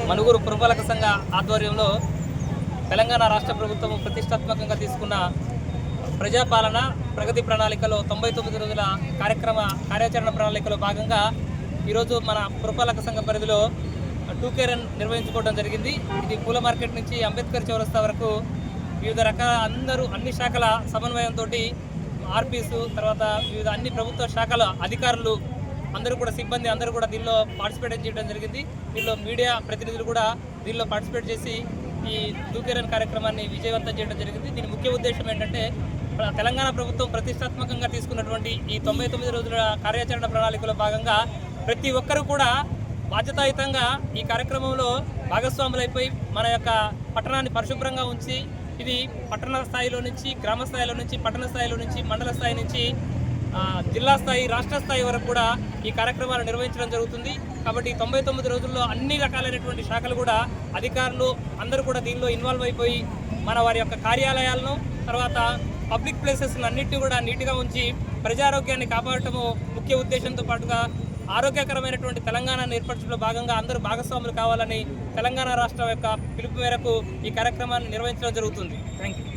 మనుగురు పురపాలక సంఘ ఆధ్వర్యంలో తెలంగాణ రాష్ట్ర ప్రభుత్వం ప్రతిష్టాత్మకంగా తీసుకున్న ప్రజాపాలన ప్రగతి ప్రణాళికలో 99 రోజుల కార్యాచరణ ప్రణాళికలో భాగంగా ఈరోజు మన పురపాలక సంఘ పరిధిలో 2K రన్ నిర్వహించుకోవడం జరిగింది. ఇది పూల మార్కెట్ నుంచి అంబేద్కర్ చౌరస్తా వరకు వివిధ రకాల అన్ని శాఖల సమన్వయంతో ఆర్పీస్, తర్వాత వివిధ అన్ని ప్రభుత్వ శాఖల అధికారులు అందరూ కూడా, సిబ్బంది అందరూ కూడా దీనిలో పార్టిసిపేట్ చేయడం జరిగింది. దీనిలో మీడియా ప్రతినిధులు కూడా దీనిలో పార్టిసిపేట్ చేసి ఈ 2K రన్ కార్యక్రమాన్ని విజయవంతం చేయడం జరిగింది. దీని ముఖ్య ఉద్దేశం ఏంటంటే, తెలంగాణ ప్రభుత్వం ప్రతిష్టాత్మకంగా తీసుకున్నటువంటి ఈ 99 రోజుల కార్యాచరణ ప్రణాళికలో భాగంగా ప్రతి ఒక్కరూ కూడా బాధ్యతాయుతంగా ఈ కార్యక్రమంలో భాగస్వాములైపోయి మన యొక్క పట్టణాన్ని పరిశుభ్రంగా ఉంచి, ఇది పట్టణ స్థాయిలో నుంచి, గ్రామ స్థాయిలో నుంచి, పట్టణ స్థాయిలో నుంచి, మండల స్థాయి నుంచి, జిల్లా స్థాయి, రాష్ట్ర స్థాయి వరకు కూడా ఈ కార్యక్రమాలు నిర్వహించడం జరుగుతుంది. కాబట్టి 99 రోజుల్లో అన్ని రకాలైనటువంటి శాఖలు కూడా, అధికారులు అందరూ కూడా దీనిలో ఇన్వాల్వ్ అయిపోయి మన వారి యొక్క కార్యాలయాలను, తర్వాత పబ్లిక్ ప్లేసెస్ అన్నింటినీ కూడా నీట్గా ఉంచి ప్రజారోగ్యాన్ని కాపాడటము ముఖ్య ఉద్దేశంతో పాటుగా ఆరోగ్యకరమైనటువంటి తెలంగాణను ఏర్పరచడంలో భాగంగా అందరూ భాగస్వాములు కావాలని తెలంగాణ రాష్ట్రం యొక్క పిలుపు మేరకు ఈ కార్యక్రమాన్ని నిర్వహించడం జరుగుతుంది. Thank you.